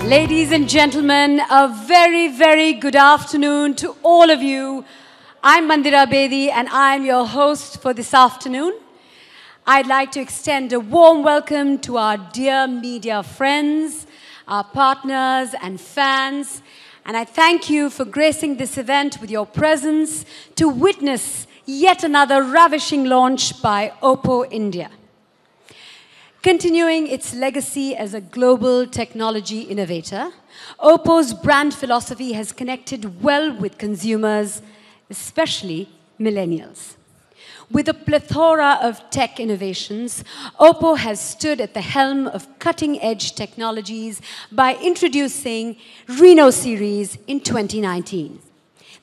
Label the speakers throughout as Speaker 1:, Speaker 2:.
Speaker 1: Ladies and gentlemen, a very, very good afternoon to all of you. I'm Mandira Bedi and I'm your host for this afternoon. I'd like to extend a warm welcome to our dear media friends, our partners and fans, and I thank you for gracing this event with your presence to witness yet another ravishing launch by Oppo India. Continuing its legacy as a global technology innovator, Oppo's brand philosophy has connected well with consumers, especially millennials. With a plethora of tech innovations, Oppo has stood at the helm of cutting-edge technologies by introducing Reno series in 2019.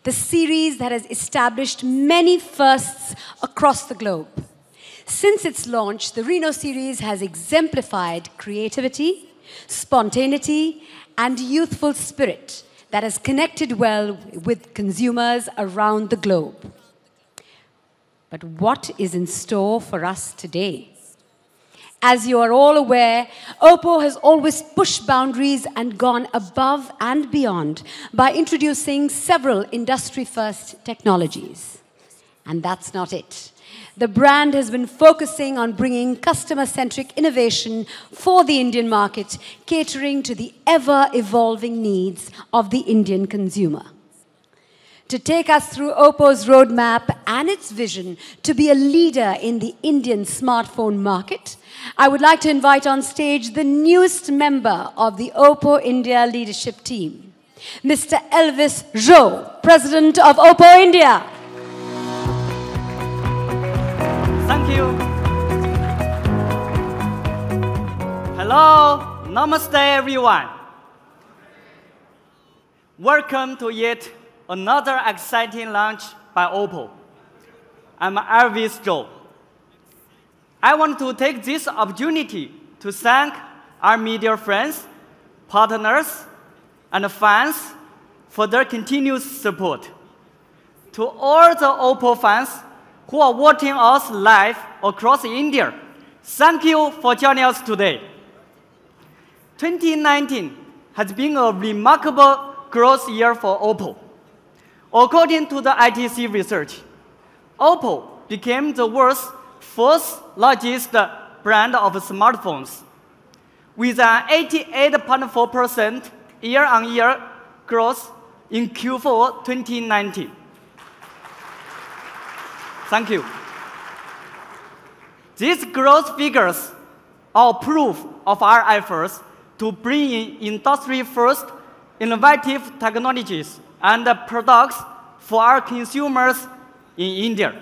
Speaker 1: The series that has established many firsts across the globe. Since its launch, the Reno series has exemplified creativity, spontaneity, and youthful spirit that has connected well with consumers around the globe. But what is in store for us today? As you are all aware, Oppo has always pushed boundaries and gone above and beyond by introducing several industry-first technologies. And that's not it. The brand has been focusing on bringing customer-centric innovation for the Indian market, catering to the ever-evolving needs of the Indian consumer. To take us through Oppo's roadmap and its vision to be a leader in the Indian smartphone market, I would like to invite on stage the newest member of the Oppo India leadership team, Mr. Elvis Zhou, President of Oppo India.
Speaker 2: Thank you. Hello, namaste everyone. Welcome to yet another exciting launch by Oppo. I'm Elvis Zhou. I want to take this opportunity to thank our media friends, partners, and fans for their continuous support. To all the Oppo fans who are watching us live across India, thank you for joining us today. 2019 has been a remarkable growth year for Oppo. According to the ITC research, Oppo became the world's fourth largest brand of smartphones, with an 88.4% year-on-year growth in Q4 2019. Thank you. These growth figures are proof of our efforts to bring in industry-first innovative technologies and products for our consumers in India.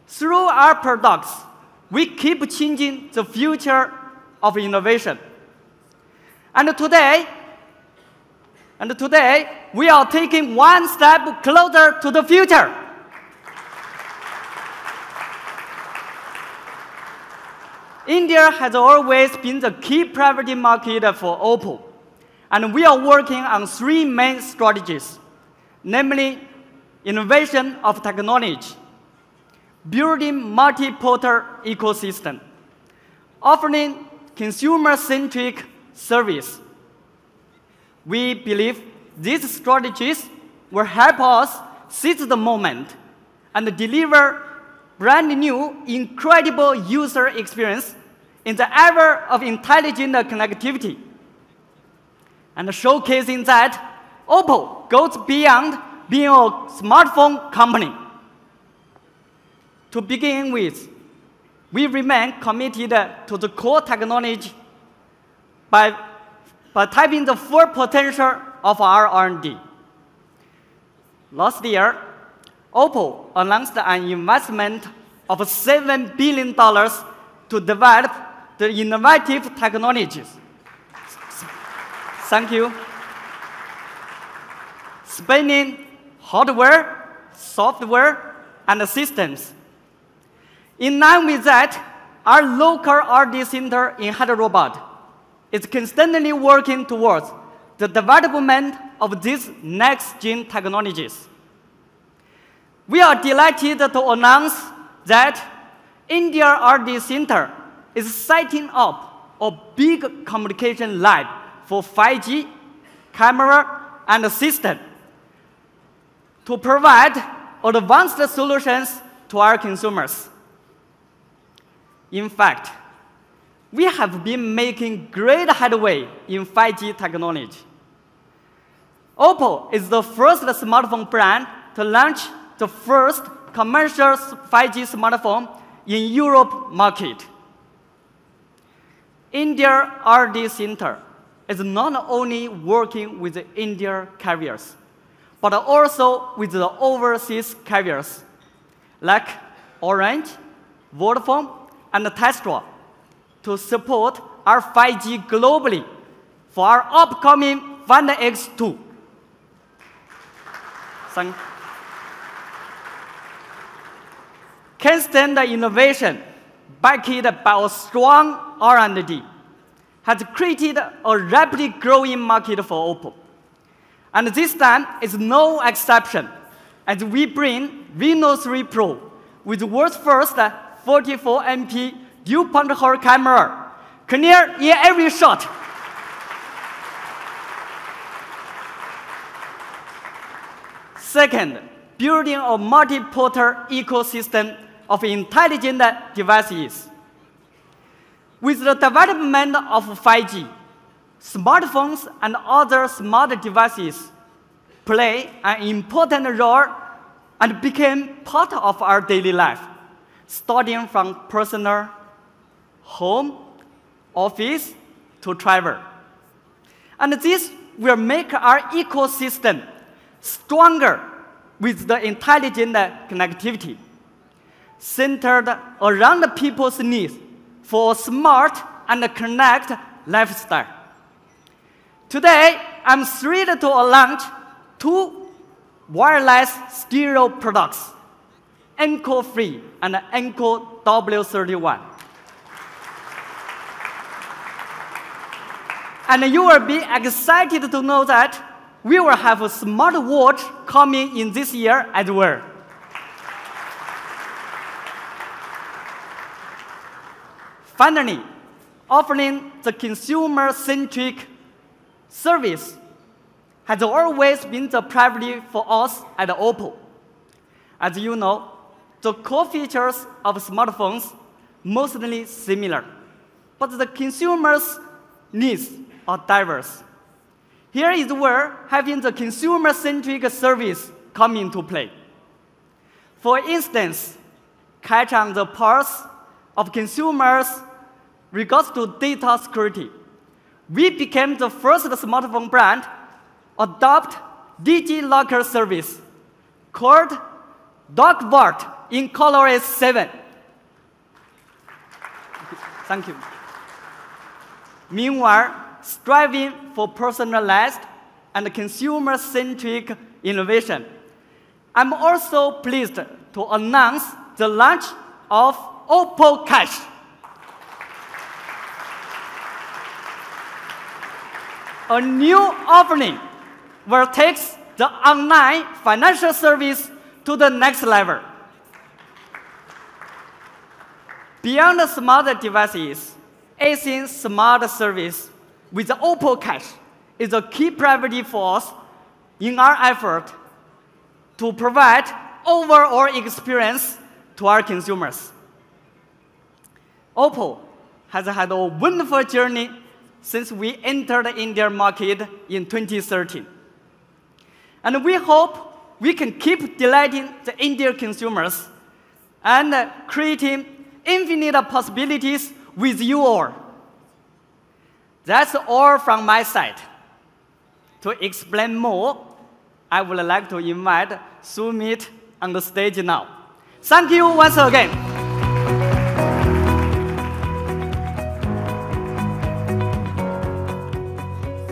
Speaker 2: Through our products, we keep changing the future of innovation. And today, we are taking one step closer to the future. India has always been the key priority market for Oppo, and we are working on three main strategies, namely innovation of technology, building multi-portal ecosystem, offering consumer-centric service. We believe these strategies will help us seize the moment and deliver brand new, incredible user experience in the era of intelligent connectivity. And showcasing that Oppo goes beyond being a smartphone company. To begin with, we remain committed to the core technology by tapping the full potential of our R&D. Last year, Oppo announced an investment of $7 billion to develop the innovative technologies. Thank you. Spanning hardware, software, and systems. In line with that, our local R&D center in Hyderabad is constantly working towards the development of these next-gen technologies. We are delighted to announce that India R&D Center is setting up a big communication lab for 5G, camera, and system to provide advanced solutions to our consumers. In fact, we have been making great headway in 5G technology. Oppo is the first smartphone brand to launch the first commercial 5G smartphone in Europe market. India R&D Center is not only working with the Indian carriers, but also with the overseas carriers like Orange, Vodafone, and Telstra to support our 5G globally for our upcoming Find X2. Constant innovation, backed by a strong R&D, has created a rapidly growing market for Oppo. And this time is no exception, as we bring Reno 3 Pro with the world's first 44MP dual-point Hall camera, clear in every shot. Second, building a multi-portal ecosystem of intelligent devices. With the development of 5G, smartphones and other smart devices play an important role and became part of our daily life, starting from personal, home, office, to travel. And this will make our ecosystem stronger with the intelligent connectivity, centered around the people's needs for a smart and connect lifestyle. Today, I'm thrilled to launch two wireless stereo products, Encore Free and Encore W31. And you will be excited to know that we will have a smart watch coming in this year as well. Finally, offering the consumer-centric service has always been the priority for us at Oppo. As you know, the core features of smartphones mostly similar, but the consumers' needs are diverse. Here is where having the consumer-centric service comes into play. For instance, catch on the pulse of consumers regards to data security. We became the first smartphone brand adopt DigiLocker service called Dog Vault in ColorOS 7. Thank you. Meanwhile, striving for personalized and consumer-centric innovation, I'm also pleased to announce the launch of Oppo Cash. A new offering where takes the online financial service to the next level. Beyond the smart devices, ASIN smart service with the Oppo Cash is a key priority for us in our effort to provide overall experience to our consumers. Oppo has had a wonderful journey since we entered the Indian market in 2013. And we hope we can keep delighting the Indian consumers and creating infinite possibilities with you all. That's all from my side. To explain more, I would like to invite Sumit on the stage now. Thank you once again.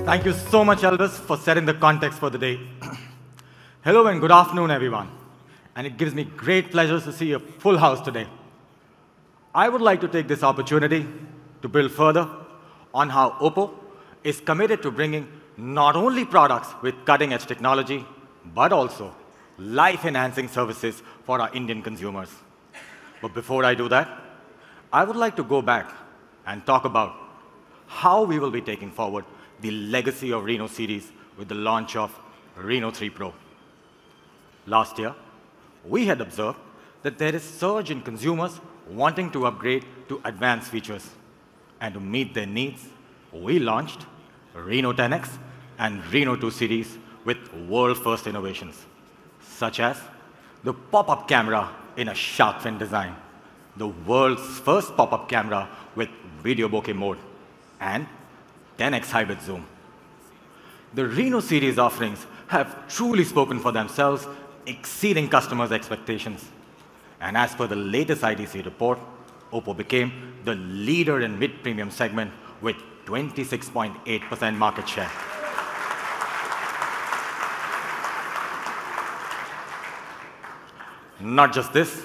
Speaker 3: Thank you so much, Elvis, for setting the context for the day. Hello and good afternoon, everyone. And it gives me great pleasure to see a full house today. I would like to take this opportunity to build further on how Oppo is committed to bringing not only products with cutting-edge technology, but also life-enhancing services for our Indian consumers. But before I do that, I would like to go back and talk about how we will be taking forward the legacy of Reno series with the launch of Reno 3 Pro. Last year, we had observed that there is a surge in consumers wanting to upgrade to advanced features. And to meet their needs, we launched Reno 10X and Reno 2 series with world-first innovations, such as the pop-up camera in a shark fin design, the world's first pop-up camera with video bokeh mode, and 10X hybrid zoom. The Reno series offerings have truly spoken for themselves, exceeding customers' expectations. And as per the latest IDC report, Oppo became the leader in mid-premium segment with 26.8% market share. Not just this,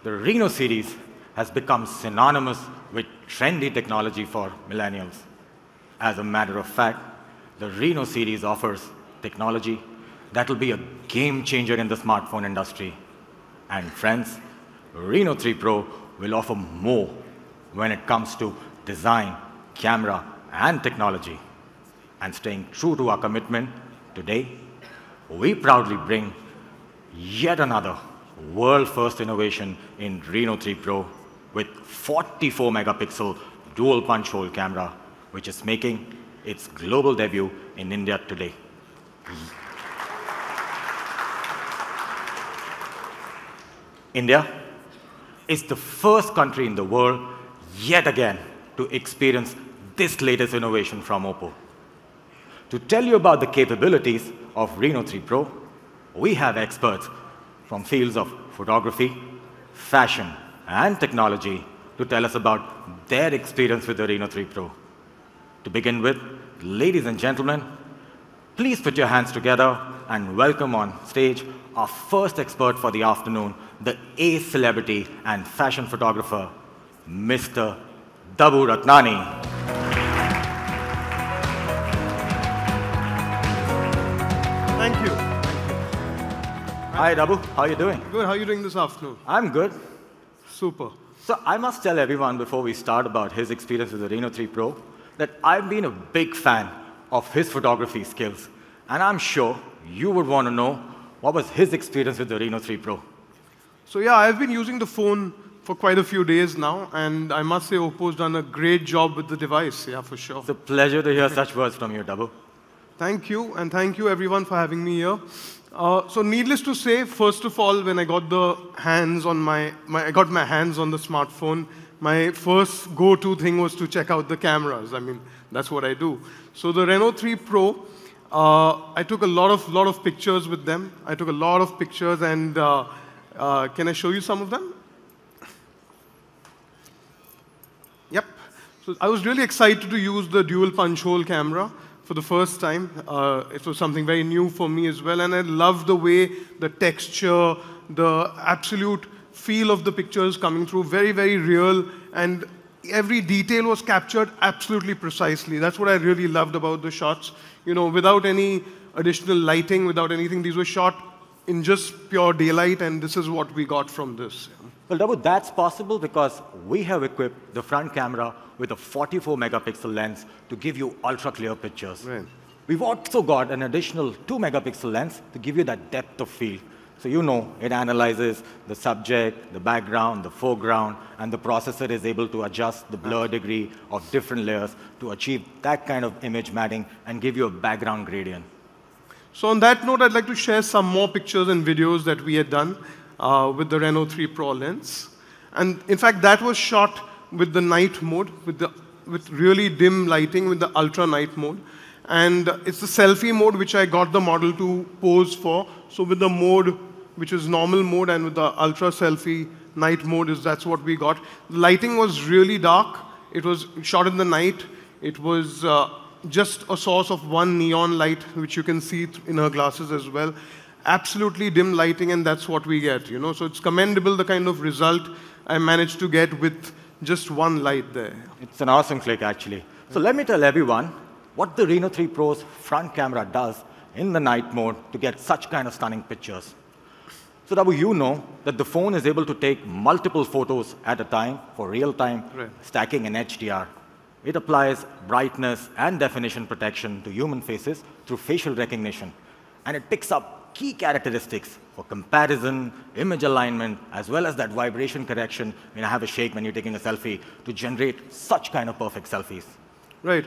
Speaker 3: the Reno series has become synonymous with trendy technology for millennials. As a matter of fact, the Reno series offers technology that will be a game changer in the smartphone industry. And friends, Reno 3 Pro will offer more when it comes to design, camera, and technology. And staying true to our commitment, today, we proudly bring yet another world-first innovation in Reno 3 Pro with 44-megapixel dual punch hole camera, which is making its global debut in India today. India is the first country in the world, yet again, to experience this latest innovation from Oppo. To tell you about the capabilities of Reno 3 Pro, we have experts from fields of photography, fashion, and technology to tell us about their experience with the Reno 3 Pro. To begin with, ladies and gentlemen, please put your hands together and welcome on stage our first expert for the afternoon, the ace celebrity and fashion photographer, Mr. Dabu Ratnani.
Speaker 4: Thank you.
Speaker 3: Hi, Dabu. How are you doing?
Speaker 4: Good. How are you doing this afternoon?
Speaker 3: I'm good.
Speaker 4: Super.
Speaker 3: So I must tell everyone before we start about his experience with the Reno 3 Pro that I've been a big fan of his photography skills. And I'm sure you would want to know what was his experience with the Reno 3 Pro.
Speaker 4: So yeah, I've been using the phone for quite a few days now, and I must say Oppo's done a great job with the device, yeah, for sure.
Speaker 3: It's a pleasure to hear such words from you, Dabu.
Speaker 4: Thank you, and thank you everyone for having me here. So needless to say, first of all, when I got the hands on I got my hands on the smartphone, my first go-to thing was to check out the cameras. I mean, that's what I do. So the Reno 3 Pro, I took a lot of pictures with them. I took a lot of pictures, and can I show you some of them? Yep. So I was really excited to use the dual punch hole camera for the first time. It was something very new for me as well, and I loved the way the texture, the absolute feel of the pictures coming through, very, very real, and every detail was captured absolutely precisely. That's what I really loved about the shots. You know, without any additional lighting, without anything, these were shot in just pure daylight, and this is what we got from this.
Speaker 3: Well, Dabu, that's possible because we have equipped the front camera with a 44-megapixel lens to give you ultra-clear pictures.
Speaker 4: Right.
Speaker 3: We've also got an additional 2-megapixel lens to give you that depth of field. So you know, it analyzes the subject, the background, the foreground, and the processor is able to adjust the blur degree of different layers to achieve that kind of image matting and give you a background gradient.
Speaker 4: So on that note, I'd like to share some more pictures and videos that we had done with the Reno 3 Pro lens. And in fact, that was shot with the night mode, with really dim lighting, with the ultra night mode. And it's the selfie mode which I got the model to pose for. So with the mode, which is normal mode, and with the ultra selfie night mode, that's what we got. The lighting was really dark. It was shot in the night. It was just a source of one neon light, which you can see in her glasses as well. Absolutely dim lighting, and that's what we get, you know. So it's commendable the kind of result I managed to get with just one light there.
Speaker 3: It's an awesome click, actually. So let me tell everyone what the Reno 3 Pro's front camera does in the night mode to get such kind of stunning pictures. So Dabu, you know that the phone is able to take multiple photos at a time for real-time stacking in HDR. It applies brightness and definition protection to human faces through facial recognition. And it picks up key characteristics for comparison, image alignment, as well as that vibration correction when I have a shake when you're taking a selfie to generate such kind of perfect selfies.
Speaker 4: Right.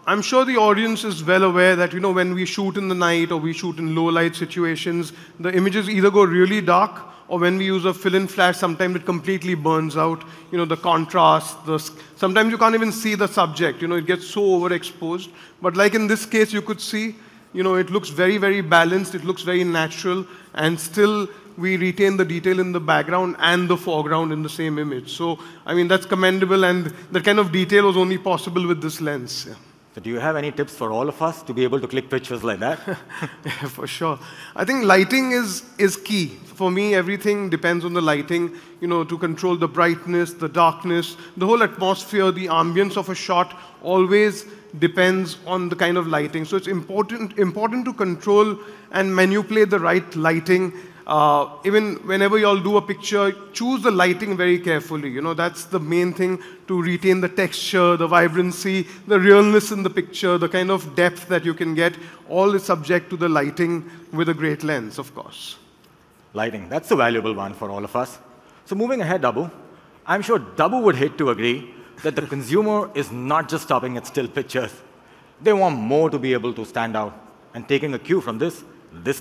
Speaker 4: I'm sure the audience is well aware that, when we shoot in the night or we shoot in low light situations, the images either go really dark, or when we use a fill-in flash, sometimes it completely burns out, the contrast. Sometimes you can't even see the subject, it gets so overexposed. But like in this case, you could see, it looks very, very balanced, it looks very natural, and still we retain the detail in the background and the foreground in the same image. So, that's commendable, and that kind of detail was only possible with this lens. Yeah.
Speaker 3: So do you have any tips for all of us to be able to click pictures like that?
Speaker 4: Yeah, for sure. I think lighting is key. For me, everything depends on the lighting, to control the brightness, the darkness, the whole atmosphere, the ambience of a shot always depends on the kind of lighting. So it's important to control and manipulate the right lighting. Even whenever you all do a picture, choose the lighting very carefully. That's the main thing, to retain the texture, the vibrancy, the realness in the picture, the kind of depth that you can get. All is subject to the lighting with a great lens, of course.
Speaker 3: Lighting, that's a valuable one for all of us. So moving ahead, Dabu, I'm sure Dabu would hate to agree that the consumer is not just stopping at still pictures. They want more to be able to stand out. And taking a cue from this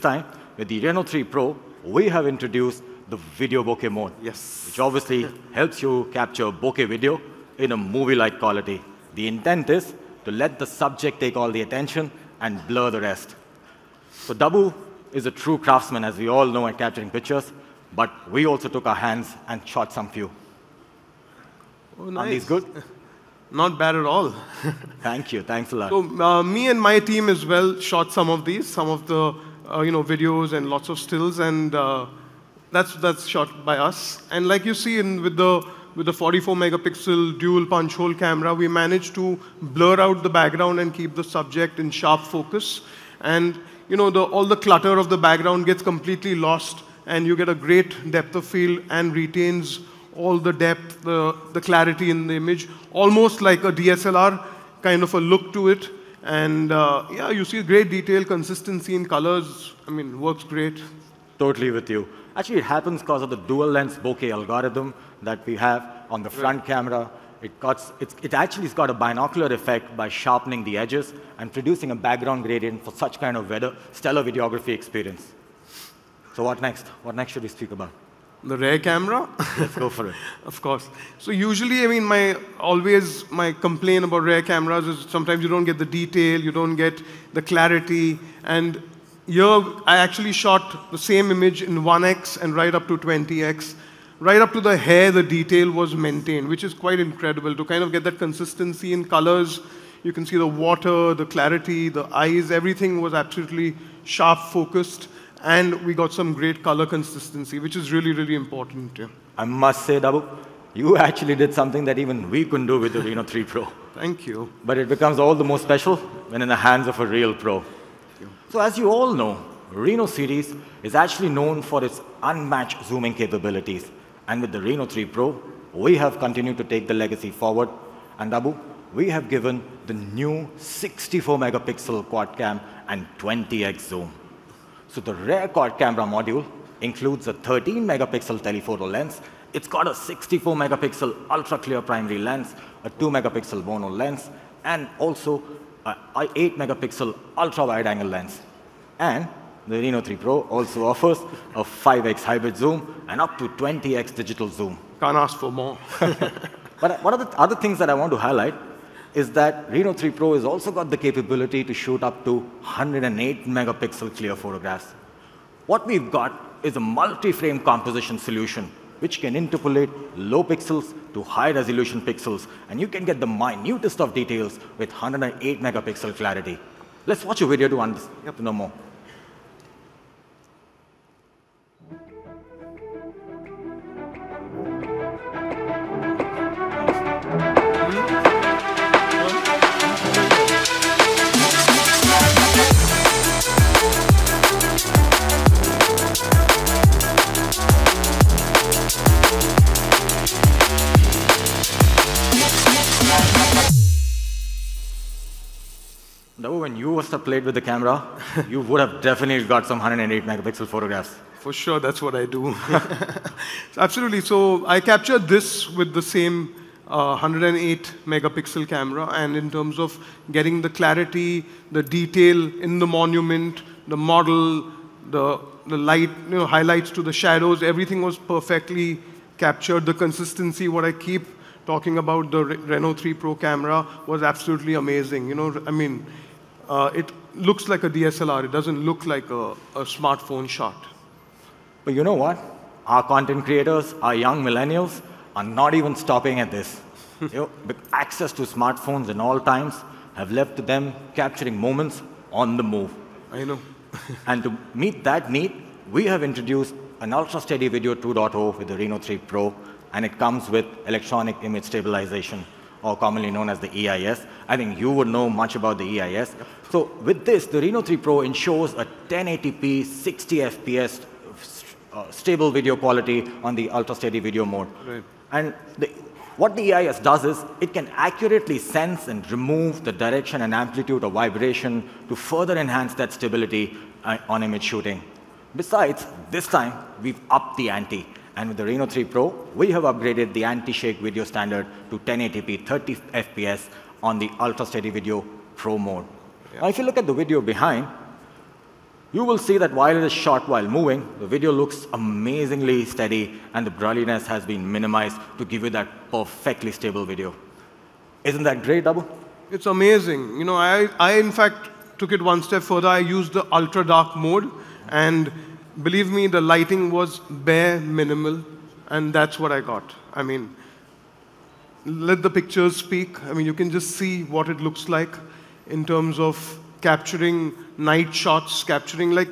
Speaker 3: time, with the Reno 3 Pro, we have introduced the video bokeh mode,
Speaker 4: yes,
Speaker 3: which obviously helps you capture bokeh video in a movie-like quality. The intent is to let the subject take all the attention and blur the rest. So Dabu is a true craftsman, as we all know, at capturing pictures, but we also took our hands and shot some few.
Speaker 4: Oh, nice.
Speaker 3: Are these good?
Speaker 4: Not bad at all.
Speaker 3: Thank you. Thanks a lot.
Speaker 4: So me and my team as well shot some of the videos and lots of stills, and that's shot by us. And like you see with the 44 megapixel dual punch hole camera, we managed to blur out the background and keep the subject in sharp focus. And all the clutter of the background gets completely lost, and you get a great depth of field and retains all the depth, the clarity in the image, almost like a DSLR kind of a look to it. And yeah, you see great detail, consistency in colors. Works great.
Speaker 3: Totally with you. Actually, it happens because of the dual lens bokeh algorithm that we have on the front camera. It actually has got a binocular effect by sharpening the edges and producing a background gradient for such kind of stellar videography experience. So what next? What next should we speak about?
Speaker 4: The rear camera?
Speaker 3: Let's go for it.
Speaker 4: Of course. So usually, my complaint about rear cameras is sometimes you don't get the detail, you don't get the clarity. And here, I actually shot the same image in 1x and right up to 20x. Right up to the hair, the detail was maintained, which is quite incredible to kind of get that consistency in colors. You can see the water, the clarity, the eyes, everything was absolutely sharp focused. And we got some great color consistency, which is really, really important. Yeah.
Speaker 3: I must say, Dabu, you actually did something that even we couldn't do with the Reno 3 Pro.
Speaker 4: Thank you.
Speaker 3: But it becomes all the more special when in the hands of a real pro. So as you all know, Reno series is actually known for its unmatched zooming capabilities. And with the Reno 3 Pro, we have continued to take the legacy forward. And Dabu, we have given the new 64 megapixel quad cam and 20x zoom. So the rear quad camera module includes a 13 megapixel telephoto lens. It's got a 64 megapixel ultra clear primary lens, a 2 megapixel mono lens, and also an 8 megapixel ultra wide angle lens. And the Reno 3 Pro also offers a 5x hybrid zoom and up to 20x digital zoom.
Speaker 4: Can't ask for more.
Speaker 3: But one of the other things that I want to highlight is that Reno 3 Pro has also got the capability to shoot up to 108 megapixel clear photographs. What we've got is a multi-frame composition solution which can interpolate low pixels to high resolution pixels, and you can get the minutest of details with 108 megapixel clarity. Let's watch a video to know more. you must have played with the camera. You would have definitely got some 108 megapixel photographs.
Speaker 4: For sure, that's what I do. Absolutely. So I captured this with the same 108 megapixel camera, and in terms of getting the clarity, the detail in the monument, the model, the light, highlights to the shadows, everything was perfectly captured. The consistency, what I keep talking about the Reno 3 Pro camera, was absolutely amazing. I mean, it looks like a DSLR. It doesn't look like a smartphone shot.
Speaker 3: But you know what? Our content creators, our young millennials, are not even stopping at this. With access to smartphones in all times have left to them capturing moments on the move.
Speaker 4: I know.
Speaker 3: And to meet that need, we have introduced an ultra-steady video 2.0 with the Reno 3 Pro, and it comes with electronic image stabilization, or commonly known as the EIS. I think you would know much about the EIS. Yep. So with this, the Reno 3 Pro ensures a 1080p, 60 FPS stable video quality on the ultra-steady video mode.
Speaker 4: Right.
Speaker 3: And what the EIS does is, it can accurately sense and remove the direction and amplitude of vibration to further enhance that stability on image shooting. Besides, this time, we've upped the ante. And with the Reno 3 Pro, we have upgraded the anti-shake video standard to 1080p 30 FPS on the ultra-steady video Pro mode. Yeah. Now, if you look at the video behind, you will see that while it is shot while moving, the video looks amazingly steady, and the blurriness has been minimized to give you that perfectly stable video. Isn't that great, Abu?
Speaker 4: It's amazing. I in fact took it one step further. I used the ultra dark mode, and believe me, the lighting was bare minimal, and that's what I got. I mean, let the pictures speak. I mean, you can just see what it looks like in terms of capturing night shots, capturing like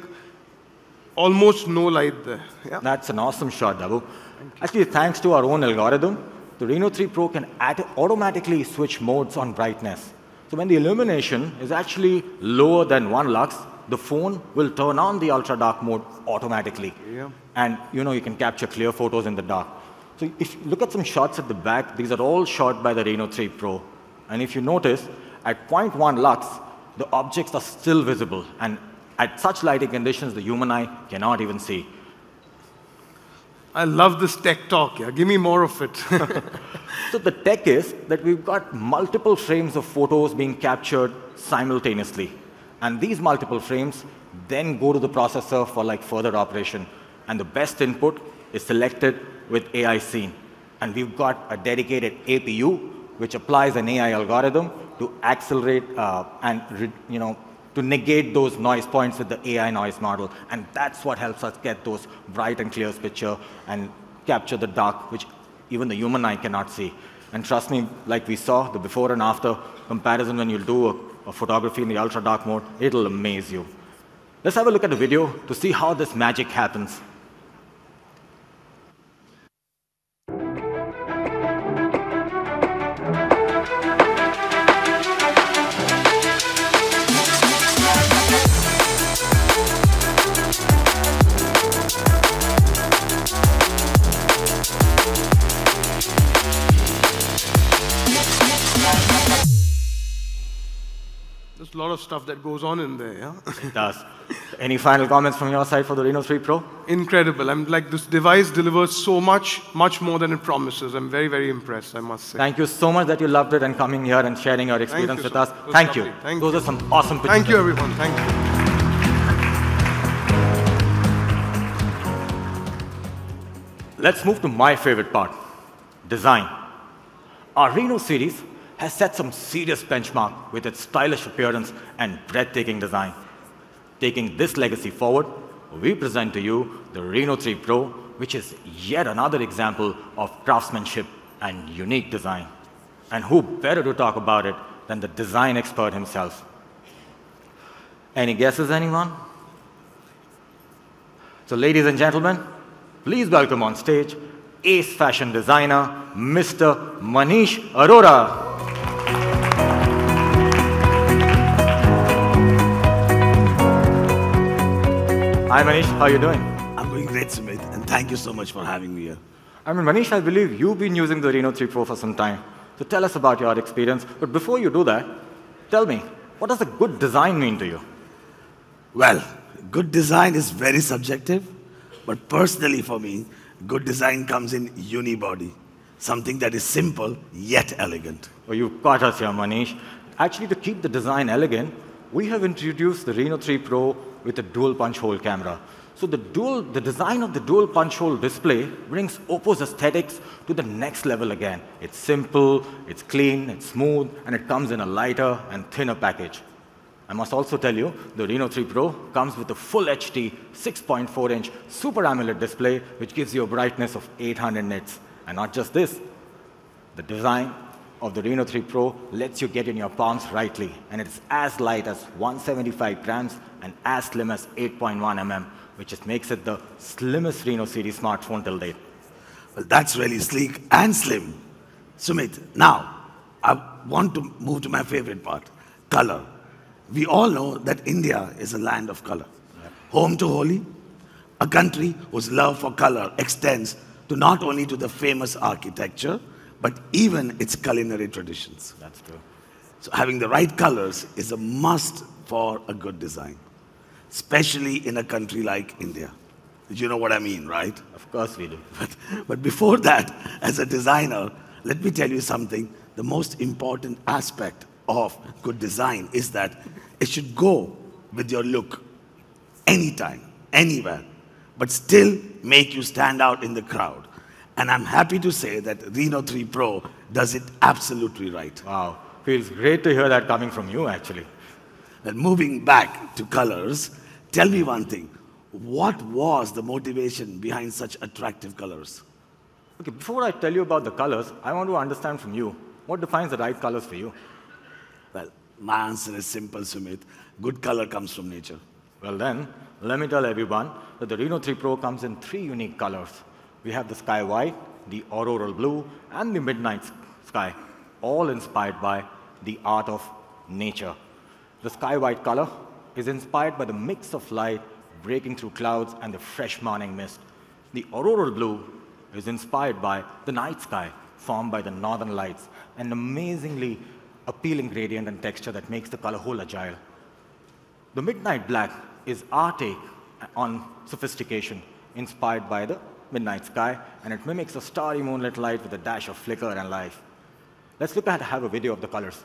Speaker 4: almost no light there. Yeah?
Speaker 3: That's an awesome shot, Dabu. Actually, thanks to our own algorithm, the Reno 3 Pro can automatically switch modes on brightness. So when the illumination is actually lower than 1 lux, the phone will turn on the ultra dark mode automatically.
Speaker 4: Yeah.
Speaker 3: And you can capture clear photos in the dark. So if you look at some shots at the back, these are all shot by the Reno 3 Pro. And if you notice, at 0.1 lux, the objects are still visible, and at such lighting conditions, the human eye cannot even see.
Speaker 4: I love this tech talk. Yeah, give me more of it.
Speaker 3: So the tech is that we've got multiple frames of photos being captured simultaneously, and these multiple frames then go to the processor for further operation, and the best input is selected with AI Scene, and we've got a dedicated APU which applies an AI algorithm to accelerate and to negate those noise points with the AI noise model. And that's what helps us get those bright and clear picture and capture the dark, which even the human eye cannot see. And trust me, like we saw, the before and after comparison when you do a photography in the ultra dark mode, it'll amaze you. Let's have a look at the video to see how this magic happens.
Speaker 4: There's a lot of stuff that goes on in there, yeah?
Speaker 3: It does. Any final comments from your side for the Reno 3 Pro?
Speaker 4: Incredible. I'm this device delivers so much more than it promises. I'm very, very impressed, I must say.
Speaker 3: Thank you so much that you loved it and coming here and sharing your experience with us. Thank you. Those are some awesome pictures.
Speaker 4: Thank you, everyone. Thank you.
Speaker 3: Let's move to my favorite part, design. Our Reno series has set some serious benchmark with its stylish appearance and breathtaking design. Taking this legacy forward, we present to you the Reno 3 Pro, which is yet another example of craftsmanship and unique design. And who better to talk about it than the design expert himself? Any guesses, anyone? So ladies and gentlemen, please welcome on stage ace fashion designer, Mr. Manish Arora. Hi Manish, how are you doing?
Speaker 5: I'm doing great, Sumit, and thank you so much for having me here.
Speaker 3: Manish, I believe you've been using the Reno 3 Pro for some time. So tell us about your experience. But before you do that, tell me, what does a good design mean to you?
Speaker 5: Well, good design is very subjective, but personally for me, good design comes in unibody, something that is simple yet elegant.
Speaker 3: Oh, you caught us here, Manish. Actually, to keep the design elegant, we have introduced the Reno 3 Pro with a dual punch hole camera. So the design of the dual punch hole display brings Oppo's aesthetics to the next level again. It's simple, it's clean, it's smooth, and it comes in a lighter and thinner package. I must also tell you, the Reno 3 Pro comes with a full HD 6.4-inch Super AMOLED display, which gives you a brightness of 800 nits. And not just this, the design of the Reno 3 Pro lets you get in your palms rightly, and it's as light as 175 grams and as slim as 8.1 mm, which just makes it the slimmest Reno series smartphone till date.
Speaker 5: Well, that's really sleek and slim. Sumit, now, I want to move to my favorite part, color. We all know that India is a land of color. Home to Holi, a country whose love for color extends to not only to the famous architecture, but even its culinary traditions.
Speaker 3: That's true.
Speaker 5: So having the right colors is a must for a good design, especially in a country like India. You know what I mean, right?
Speaker 3: Of course we do.
Speaker 5: But before that, as a designer, let me tell you something. The most important aspect of good design is that it should go with your look anytime, anywhere, but still make you stand out in the crowd. And I'm happy to say that Reno 3 Pro does it absolutely right.
Speaker 3: Wow, feels great to hear that coming from you, actually.
Speaker 5: Then moving back to colors, tell me one thing. What was the motivation behind such attractive colors?
Speaker 3: Okay, before I tell you about the colors, I want to understand from you, what defines the right colors for you?
Speaker 5: Well, my answer is simple, Sumit. Good color comes from nature.
Speaker 3: Well then, let me tell everyone that the Reno 3 Pro comes in 3 unique colors. We have the sky white, the auroral blue, and the midnight sky, all inspired by the art of nature. The sky white color is inspired by the mix of light breaking through clouds and the fresh morning mist. The auroral blue is inspired by the night sky formed by the northern lights, an amazingly appealing gradient and texture that makes the color whole agile. The midnight black is our take on sophistication, inspired by the midnight sky, and it mimics a starry moonlit light with a dash of flicker and life. Let's have a video of the colors.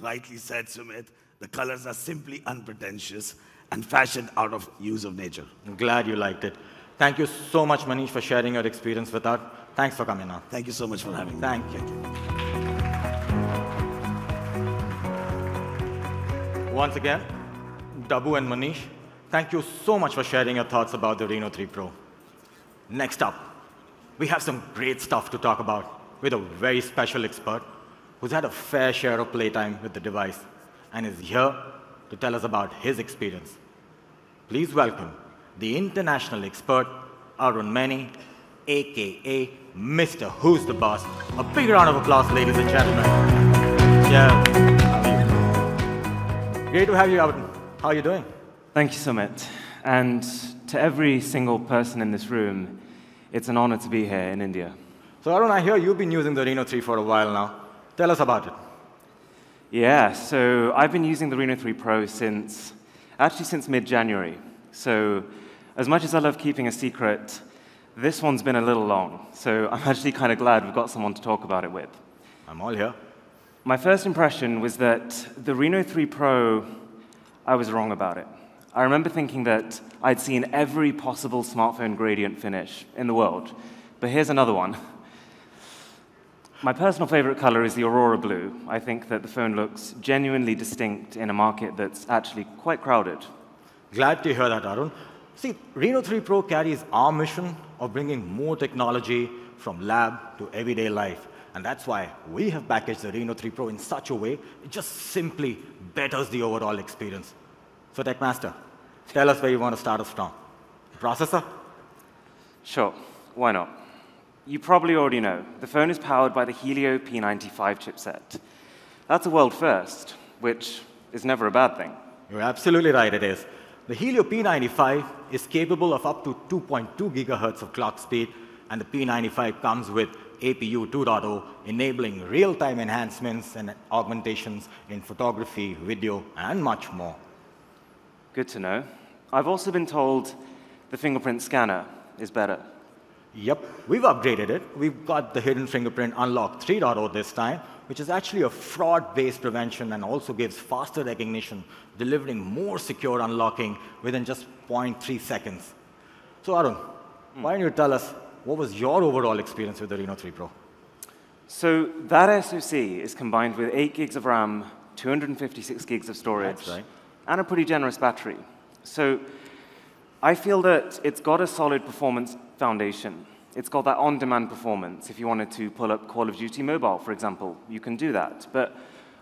Speaker 5: Rightly said, Sumit. The colors are simply unpretentious and fashioned out of use of nature.
Speaker 3: I'm glad you liked it. Thank you so much, Manish, for sharing your experience with us. Thanks for coming on.
Speaker 5: Thank you so much for having me.
Speaker 3: Thank you. Once again, Dabu and Manish, thank you so much for sharing your thoughts about the Reno 3 Pro. Next up, we have some great stuff to talk about with a very special expert who's had a fair share of playtime with the device and is here to tell us about his experience. Please welcome the international expert, Arun Mani, a.k.a. Mr. Who's the Boss. A big round of applause, ladies and gentlemen. Yeah. Great to have you, Arun. How are you doing?
Speaker 6: Thank you, Sumit. And to every single person in this room, it's an honor to be here in India.
Speaker 3: So, Arun, I hear you've been using the Reno 3 for a while now. Tell us about it.
Speaker 6: Yeah, so I've been using the Reno 3 Pro since mid-January. So as much as I love keeping a secret, this one's been a little long. So I'm actually kind of glad we've got someone to talk about it with.
Speaker 3: I'm all here.
Speaker 6: My first impression was that the Reno 3 Pro, I was wrong about it. I remember thinking that I'd seen every possible smartphone gradient finish in the world. But here's another one. My personal favorite color is the Aurora Blue. I think that the phone looks genuinely distinct in a market that's actually quite crowded.
Speaker 3: Glad to hear that, Arun. See, Reno 3 Pro carries our mission of bringing more technology from lab to everyday life. And that's why we have packaged the Reno 3 Pro in such a way, it just simply betters the overall experience. So, Techmaster, tell us where you want to start us from. Processor?
Speaker 6: Sure, why not? You probably already know, the phone is powered by the Helio P95 chipset. That's a world first, which is never a bad thing.
Speaker 3: You're absolutely right, it is. The Helio P95 is capable of up to 2.2 gigahertz of clock speed, and the P95 comes with APU 2.0, enabling real-time enhancements and augmentations in photography, video, and much more.
Speaker 6: Good to know. I've also been told the fingerprint scanner is better.
Speaker 3: Yep, we've upgraded it. We've got the Hidden Fingerprint Unlock 3.0 this time, which is actually a fraud-based prevention and also gives faster recognition, delivering more secure unlocking within just 0.3 seconds. So Arun, why don't you tell us, what was your overall experience with the Reno 3 Pro?
Speaker 6: So that SoC is combined with 8 gigs of RAM, 256 gigs of storage,
Speaker 3: That's right.
Speaker 6: and a pretty generous battery. So I feel that it's got a solid performance foundation. It's got that on-demand performance. If you wanted to pull up Call of Duty Mobile, for example, you can do that. But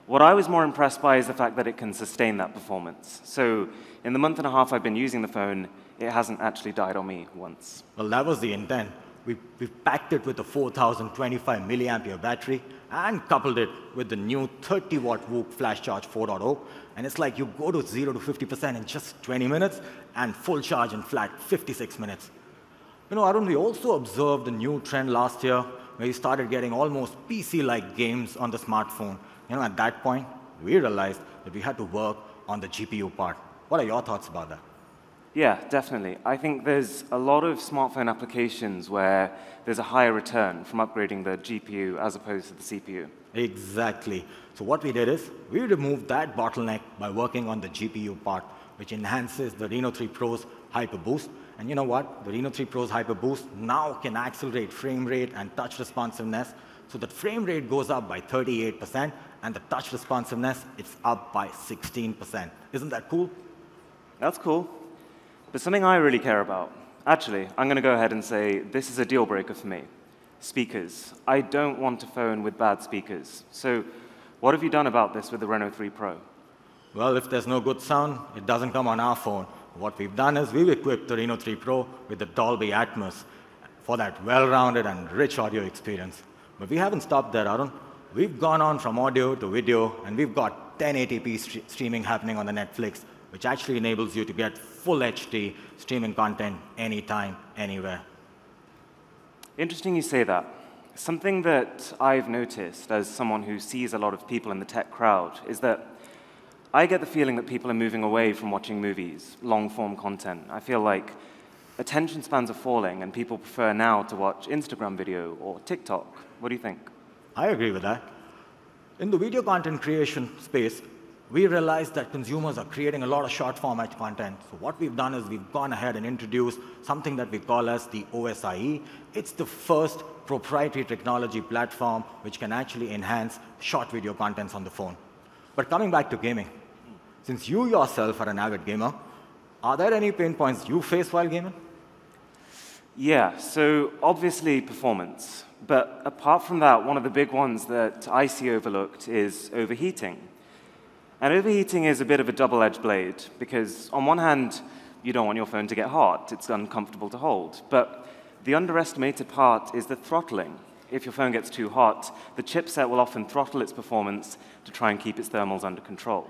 Speaker 6: what I was more impressed by is the fact that it can sustain that performance. So in the month and a half I've been using the phone, it hasn't actually died on me once.
Speaker 3: Well, that was the intent. We packed it with a 4,025 milliampere battery and coupled it with the new 30-watt VOOC Flash Charge 4.0. And it's like you go to 0 to 50% in just 20 minutes and full charge in flat 56 minutes. You know, Arun, we also observed a new trend last year where we started getting almost PC-like games on the smartphone. You know, at that point, we realized that we had to work on the GPU part. What are your thoughts about that?
Speaker 6: Yeah, definitely. I think there's a lot of smartphone applications where there's a higher return from upgrading the GPU as opposed to the CPU.
Speaker 3: Exactly. So what we did is, we removed that bottleneck by working on the GPU part, which enhances the Reno 3 Pro's HyperBoost. And you know what? The Reno 3 Pro's HyperBoost now can accelerate frame rate and touch responsiveness, so that frame rate goes up by 38%, and the touch responsiveness is up by 16%. Isn't that cool?
Speaker 6: That's cool. But something I really care about, actually, I'm going to go ahead and say this is a deal breaker for me. Speakers. I don't want a phone with bad speakers. So what have you done about this with the Reno 3 Pro?
Speaker 3: Well, if there's no good sound, it doesn't come on our phone. What we've done is we've equipped the Reno 3 Pro with the Dolby Atmos for that well-rounded and rich audio experience. But we haven't stopped there, Arun. We've gone on from audio to video, and we've got 1080p streaming happening on the Netflix, which actually enables you to get full HD streaming content anytime, anywhere.
Speaker 6: Interesting you say that. Something that I've noticed as someone who sees a lot of people in the tech crowd is that I get the feeling that people are moving away from watching movies, long-form content. I feel like attention spans are falling, and people prefer now to watch Instagram video or TikTok. What do you think?
Speaker 3: I agree with that. In the video content creation space, we realized that consumers are creating a lot of short-format content. So what we've done is we've gone ahead and introduced something that we call as the OSIE. It's the first proprietary technology platform which can actually enhance short video contents on the phone. But coming back to gaming, since you yourself are an avid gamer, are there any pain points you face while gaming?
Speaker 6: Yeah, so obviously performance. But apart from that, one of the big ones that I see overlooked is overheating. And overheating is a bit of a double-edged blade, because on one hand, you don't want your phone to get hot. It's uncomfortable to hold. But the underestimated part is the throttling. If your phone gets too hot, the chipset will often throttle its performance to try and keep its thermals under control.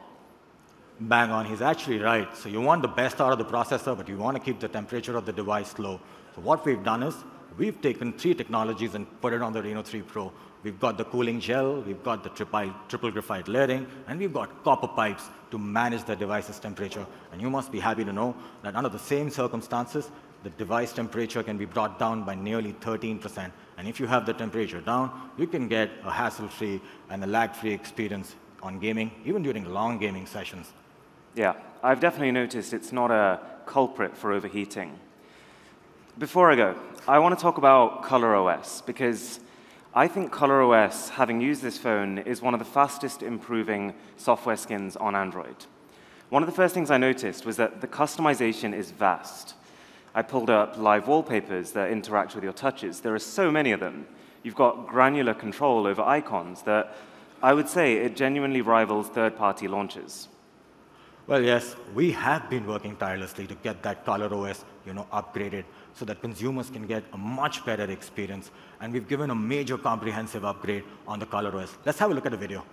Speaker 3: Bang on, he's actually right. So you want the best out of the processor, but you want to keep the temperature of the device low. So what we've done is, we've taken 3 technologies and put it on the Reno 3 Pro. We've got the cooling gel, we've got the triple graphite layering, and we've got copper pipes to manage the device's temperature. And you must be happy to know that under the same circumstances, the device temperature can be brought down by nearly 13%. And if you have the temperature down, you can get a hassle-free and a lag-free experience on gaming, even during long gaming sessions.
Speaker 6: Yeah, I've definitely noticed it's not a culprit for overheating. Before I go, I want to talk about ColorOS, because I think ColorOS, having used this phone, is one of the fastest improving software skins on Android. One of the first things I noticed was that the customization is vast. I pulled up live wallpapers that interact with your touches. There are so many of them. You've got granular control over icons that I would say it genuinely rivals third-party launchers.
Speaker 3: Well, yes, we have been working tirelessly to get that ColorOS, upgraded so that consumers can get a much better experience. And we've given a major comprehensive upgrade on the ColorOS. Let's have a look at the video.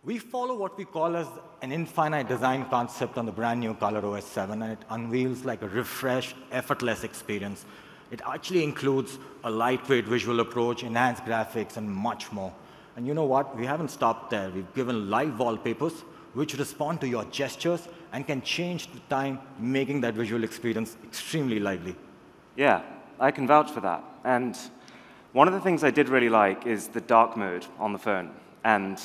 Speaker 3: We follow what we call as an infinite design concept on the brand new ColorOS 7, and it unveils like a refreshed, effortless experience. It actually includes a lightweight visual approach, enhanced graphics, and much more. And you know what? We haven't stopped there. We've given live wallpapers, which respond to your gestures and can change with time, making that visual experience extremely lively.
Speaker 6: Yeah, I can vouch for that. And one of the things I did really like is the dark mode on the phone. And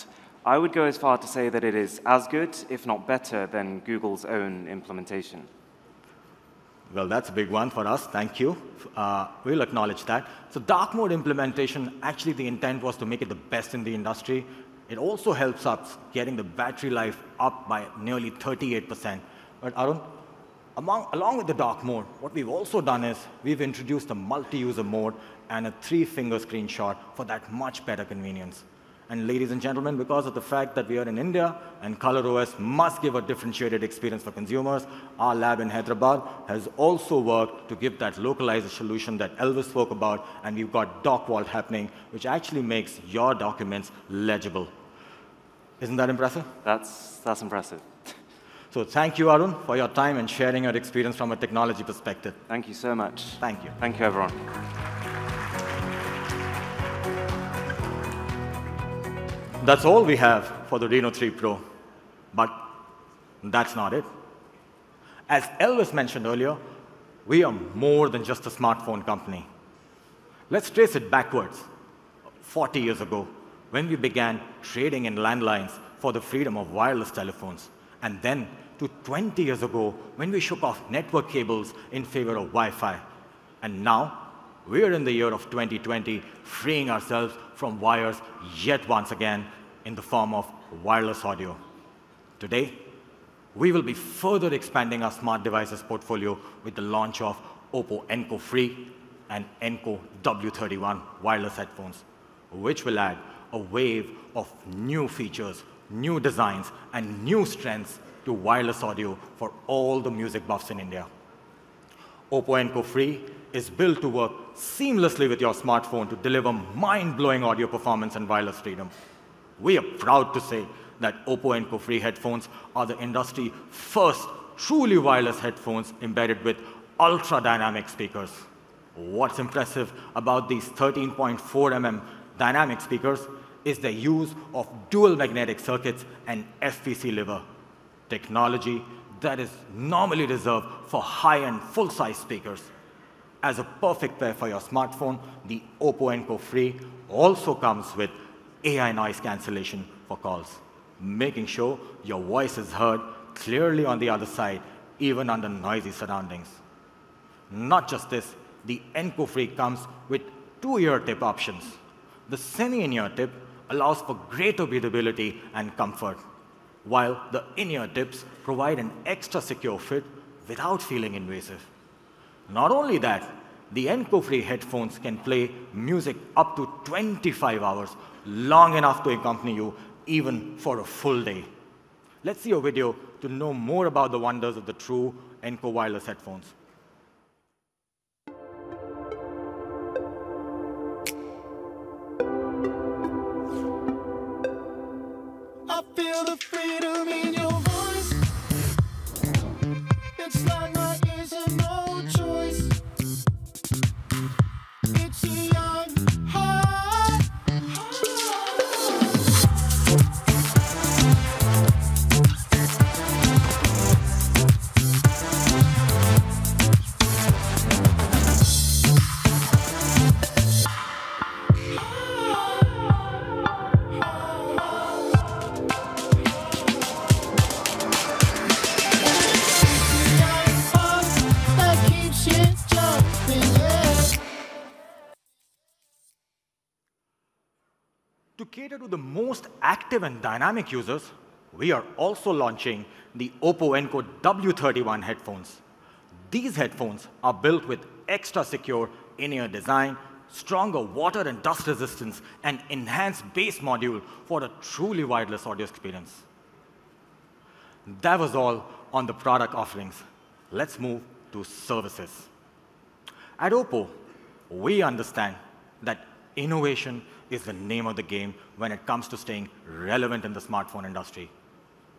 Speaker 6: I would go as far to say that it is as good, if not better, than Google's own implementation.
Speaker 3: Well, that's a big one for us. Thank you. We'll acknowledge that. So dark mode implementation, actually the intent was to make it the best in the industry. It also helps us getting the battery life up by nearly 38%. But Arun, along with the dark mode, what we've also done is we've introduced a multi-user mode and a 3-finger screenshot for that much better convenience. And ladies and gentlemen, because of the fact that we are in India and ColorOS must give a differentiated experience for consumers, our lab in Hyderabad has also worked to give that localized solution that Elvis spoke about, and we've got DocVault happening, which actually makes your documents legible. Isn't that impressive?
Speaker 6: That's impressive.
Speaker 3: So thank you, Arun, for your time and sharing your experience from a technology perspective.
Speaker 6: Thank you so much.
Speaker 3: Thank you.
Speaker 6: Thank you, everyone.
Speaker 3: That's all we have for the Reno 3 Pro. But that's not it. As Elvis mentioned earlier, we are more than just a smartphone company. Let's trace it backwards, 40 years ago, when we began trading in landlines for the freedom of wireless telephones, and then to 20 years ago, when we shook off network cables in favor of Wi-Fi. And now, we're in the year of 2020, freeing ourselves from wires yet once again in the form of wireless audio. Today, we will be further expanding our smart devices portfolio with the launch of Oppo Enco Free and Enco W31 wireless headphones, which will add a wave of new features, new designs, and new strengths to wireless audio for all the music buffs in India. Oppo Enco Free is built to work seamlessly with your smartphone to deliver mind-blowing audio performance and wireless freedom. We are proud to say that Oppo Enco Free headphones are the industry's first truly wireless headphones embedded with ultra-dynamic speakers. What's impressive about these 13.4 mm dynamic speakers is their use of dual magnetic circuits and FPC lever, technology that is normally reserved for high-end full-size speakers. As a perfect pair for your smartphone, the Oppo Enco Free also comes with AI noise cancellation for calls, making sure your voice is heard clearly on the other side, even under noisy surroundings. Not just this, the Enco Free comes with 2 ear tip options. The semi-in-ear tip allows for greater breathability and comfort, while the in-ear tips provide an extra secure fit without feeling invasive. Not only that, the Enco Free headphones can play music up to 25 hours, long enough to accompany you even for a full day. Let's see a video to know more about the wonders of the true Enco wireless headphones.
Speaker 7: I feel the freedom in your voice. It's like my ears have no choice. It's a young heart.
Speaker 3: To cater to the most active and dynamic users, we are also launching the Oppo Enco W31 headphones. These headphones are built with extra secure in-ear design, stronger water and dust resistance, and enhanced bass module for a truly wireless audio experience. That was all on the product offerings. Let's move to services. At Oppo, we understand that innovation is the name of the game when it comes to staying relevant in the smartphone industry.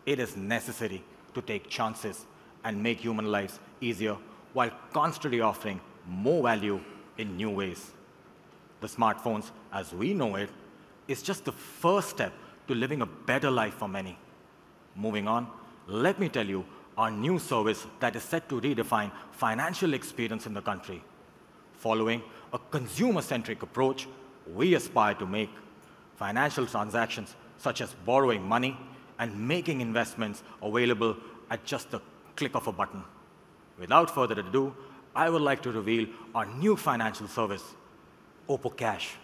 Speaker 3: It is necessary to take chances and make human lives easier while constantly offering more value in new ways. The smartphones, as we know it, is just the first step to living a better life for many. Moving on, let me tell you our new service that is set to redefine financial experience in the country. Following a consumer-centric approach, we aspire to make financial transactions such as borrowing money and making investments available at just the click of a button. Without further ado, I would like to reveal our new financial service, Oppo Cash.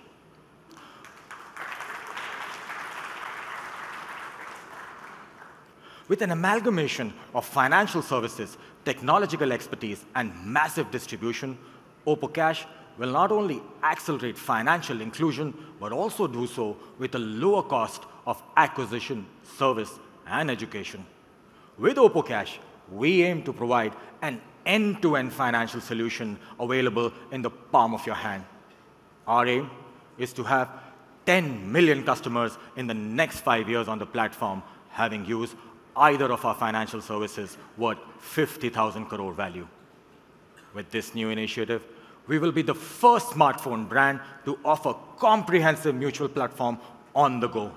Speaker 3: With an amalgamation of financial services, technological expertise, and massive distribution, Oppo Cash will not only accelerate financial inclusion, but also do so with a lower cost of acquisition, service, and education. With Oppo Cash, we aim to provide an end-to-end financial solution available in the palm of your hand. Our aim is to have 10 million customers in the next 5 years on the platform having used either of our financial services worth 50,000 crore value. With this new initiative, we will be the first smartphone brand to offer comprehensive mutual platform on the go.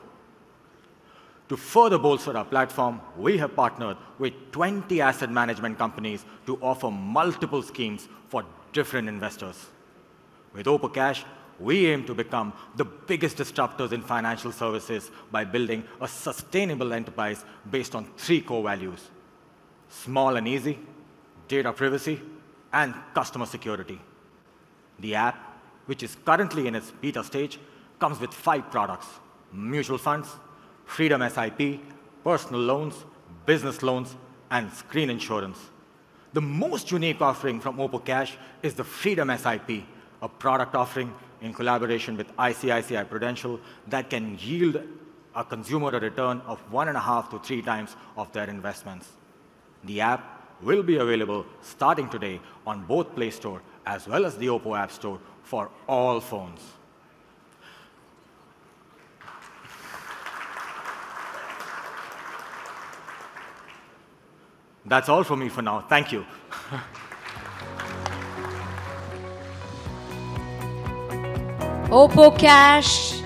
Speaker 3: To further bolster our platform, we have partnered with 20 asset management companies to offer multiple schemes for different investors. With Oppo Cash, we aim to become the biggest disruptors in financial services by building a sustainable enterprise based on 3 core values: small and easy, data privacy, and customer security. The app, which is currently in its beta stage, comes with 5 products: mutual funds, Freedom SIP, personal loans, business loans, and screen insurance. The most unique offering from Oppo Cash is the Freedom SIP, a product offering in collaboration with ICICI Prudential that can yield a consumer a return of 1.5 to 3 times of their investments. The app will be available starting today on both Play Store as well as the Oppo App Store for all phones. That's all from me for now. Thank you.
Speaker 1: Oppo Cash,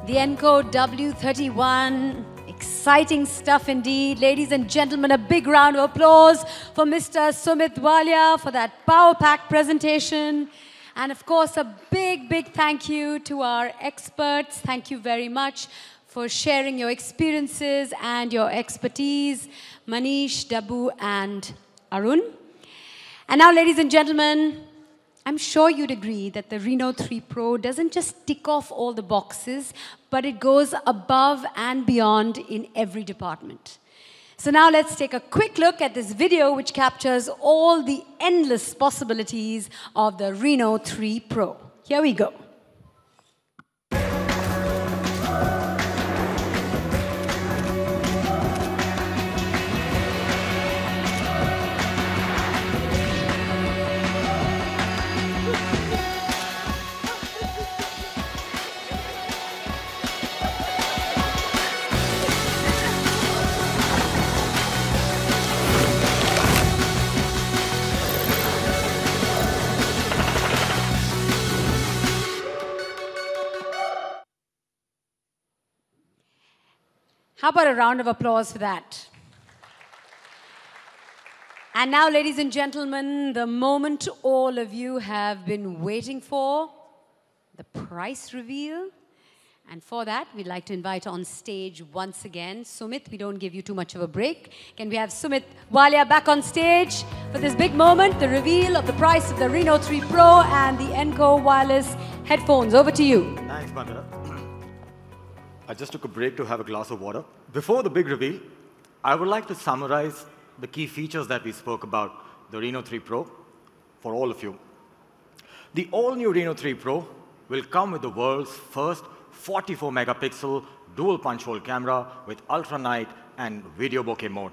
Speaker 1: the Enco W31. Exciting stuff indeed. Ladies and gentlemen, a big round of applause for Mr. Sumit Walia for that power-packed presentation. And of course, a big, big thank you to our experts. Thank you very much for sharing your experiences and your expertise, Manish, Dabu, and Arun. And now, ladies and gentlemen, I'm sure you'd agree that the Reno 3 Pro doesn't just tick off all the boxes, but it goes above and beyond in every department. So now let's take a quick look at this video which captures all the endless possibilities of the Reno 3 Pro. Here we go. How about a round of applause for that? And now, ladies and gentlemen, the moment all of you have been waiting for, the price reveal. And for that, we'd like to invite on stage once again Sumit. We don't give you too much of a break. Can we have Sumit Walia back on stage for this big moment, the reveal of the price of the Reno 3 Pro and the Enco wireless headphones. Over to you.
Speaker 3: Thanks, Bandara. I just took a break to have a glass of water. Before the big reveal, I would like to summarize the key features that we spoke about the Reno 3 Pro for all of you. The all-new Reno 3 Pro will come with the world's first 44-megapixel dual punch-hole camera with ultra-night and video bokeh mode.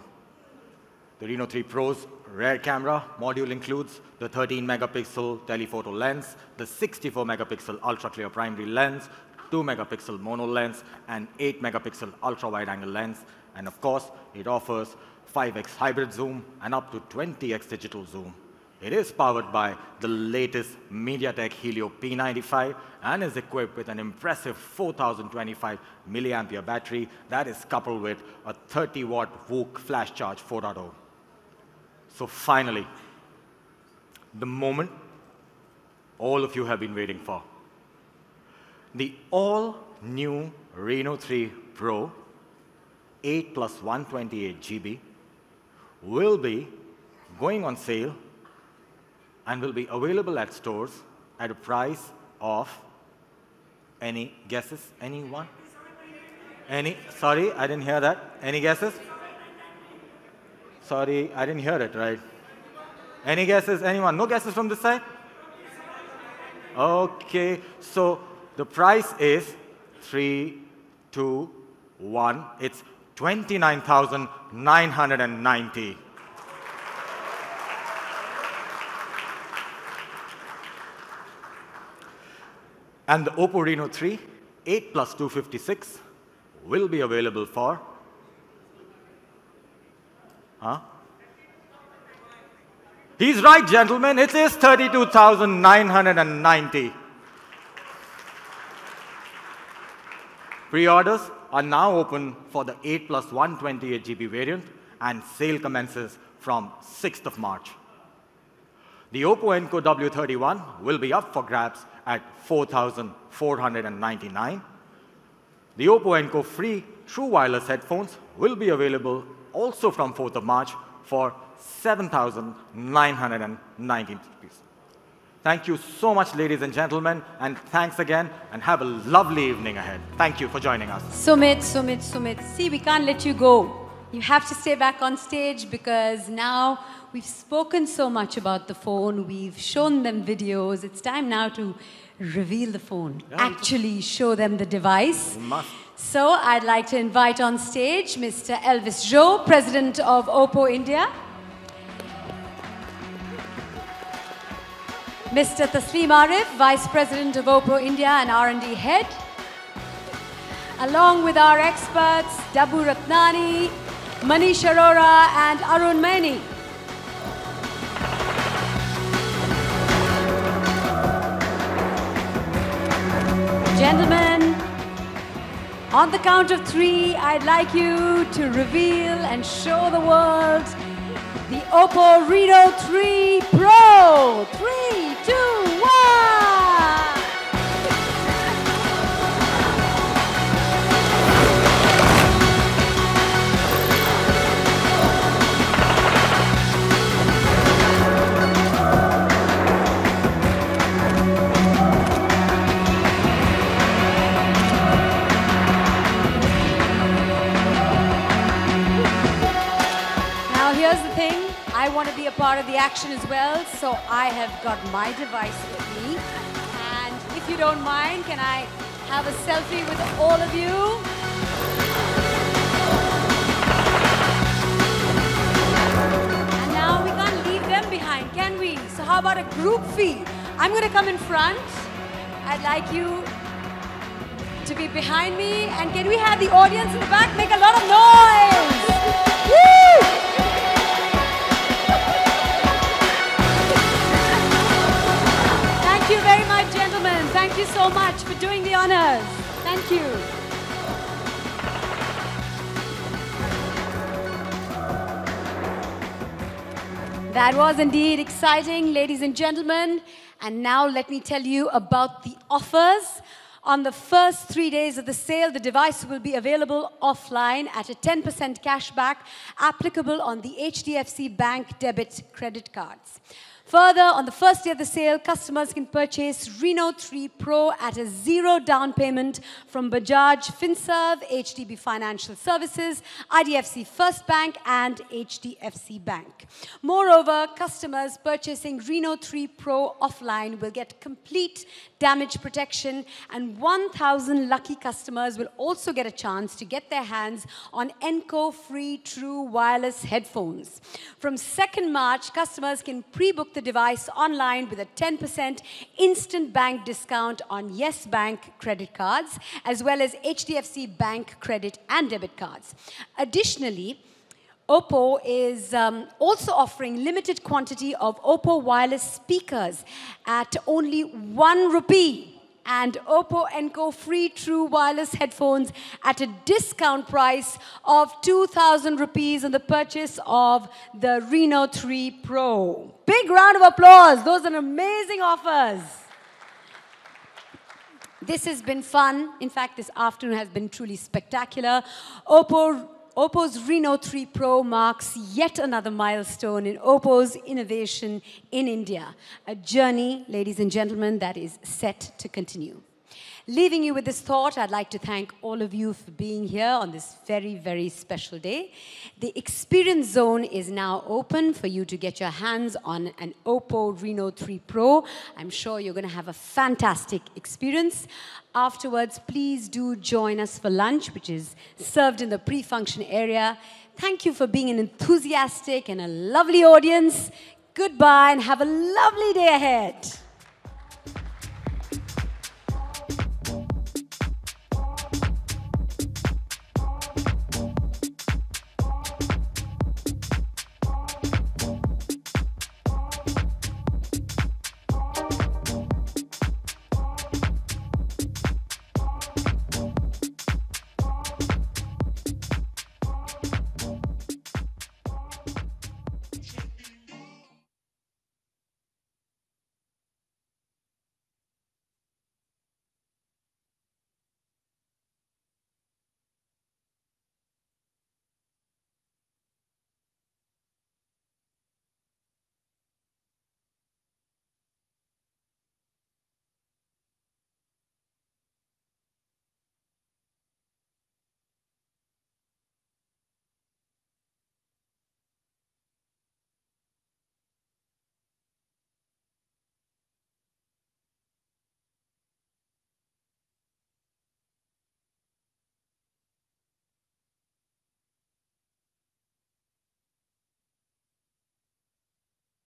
Speaker 3: The Reno 3 Pro's rear camera module includes the 13-megapixel telephoto lens, the 64-megapixel ultra-clear primary lens, 2-megapixel mono lens, and 8-megapixel ultra-wide-angle lens. And of course, it offers 5x hybrid zoom and up to 20x digital zoom. It is powered by the latest MediaTek Helio P95 and is equipped with an impressive 4025 milliampere battery that is coupled with a 30-watt VOOC flash charge 4.0. So finally, the moment all of you have been waiting for. The all-new Reno 3 Pro 8 plus 128 GB will be going on sale and will be available at stores at a price of, any guesses? Anyone? Sorry, I didn't hear that. Any guesses? Sorry, I didn't hear it, right? Any guesses? Anyone? No guesses from this side? Okay, so the price is 3, 2, 1. It's 29,990. And the Oppo Reno 3 8 plus 256 will be available for, He's right, gentlemen. It is 32,990. Pre-orders are now open for the 8 plus 128 GB variant, and sale commences from 6th of March. The Oppo Enco W31 will be up for grabs at 4,499. The Oppo Enco free true wireless headphones will be available also from 4th of March for 7,990 rupees. Thank you so much, ladies and gentlemen, and thanks again, and have a lovely evening ahead. Thank you for joining us.
Speaker 1: Sumit. See, we can't let you go. You have to stay back on stage because now we've spoken so much about the phone. We've shown them videos. It's time now to reveal the phone. Yeah, actually show them the device.
Speaker 3: You must.
Speaker 1: So I'd like to invite on stage Mr. Elvis Zhou, President of Oppo India. Mr. Taslim Arif, Vice President of Oppo India and R&D Head. Along with our experts, Dabu Ratnani, Manish Arora and Arun Maini. Gentlemen, on the count of 3, I'd like you to reveal and show the world the Oppo Reno 3 Pro. 3, 2, 1. Here's the thing, I want to be a part of the action as well, so I have got my device with me. And if you don't mind, can I have a selfie with all of you? And now we can't leave them behind, can we? So how about a group fee? I'm going to come in front. I'd like you to be behind me. And can we have the audience in the back make a lot of noise? Woo! Thank you very much, gentlemen. Thank you so much for doing the honors. Thank you. That was indeed exciting, ladies and gentlemen. And now let me tell you about the offers. On the first 3 days of the sale, the device will be available offline at a 10% cashback applicable on the HDFC Bank debit credit cards. Further, on the first day of the sale, customers can purchase Reno 3 Pro at a zero down payment from Bajaj Finserv, HDB Financial Services, IDFC First Bank, and HDFC Bank. Moreover, customers purchasing Reno 3 Pro offline will get complete damage protection, and 1,000 lucky customers will also get a chance to get their hands on Enco free true wireless headphones. From 2nd March, customers can pre-book the device online with a 10% instant bank discount on Yes Bank credit cards, as well as HDFC Bank credit and debit cards. Additionally, Oppo is also offering limited quantity of Oppo wireless speakers at only ₹1 and Oppo Enco free true wireless headphones at a discount price of ₹2,000 on the purchase of the Reno 3 Pro. Big round of applause. Those are amazing offers. This has been fun. In fact, this afternoon has been truly spectacular. Oppo's Reno 3 Pro marks yet another milestone in Oppo's innovation in India. A journey, ladies and gentlemen, that is set to continue. Leaving you with this thought, I'd like to thank all of you for being here on this very, very special day. The Experience Zone is now open for you to get your hands on an Oppo Reno 3 Pro. I'm sure you're going to have a fantastic experience. Afterwards, please do join us for lunch, which is served in the pre-function area. Thank you for being an enthusiastic and a lovely audience. Goodbye and have a lovely day ahead.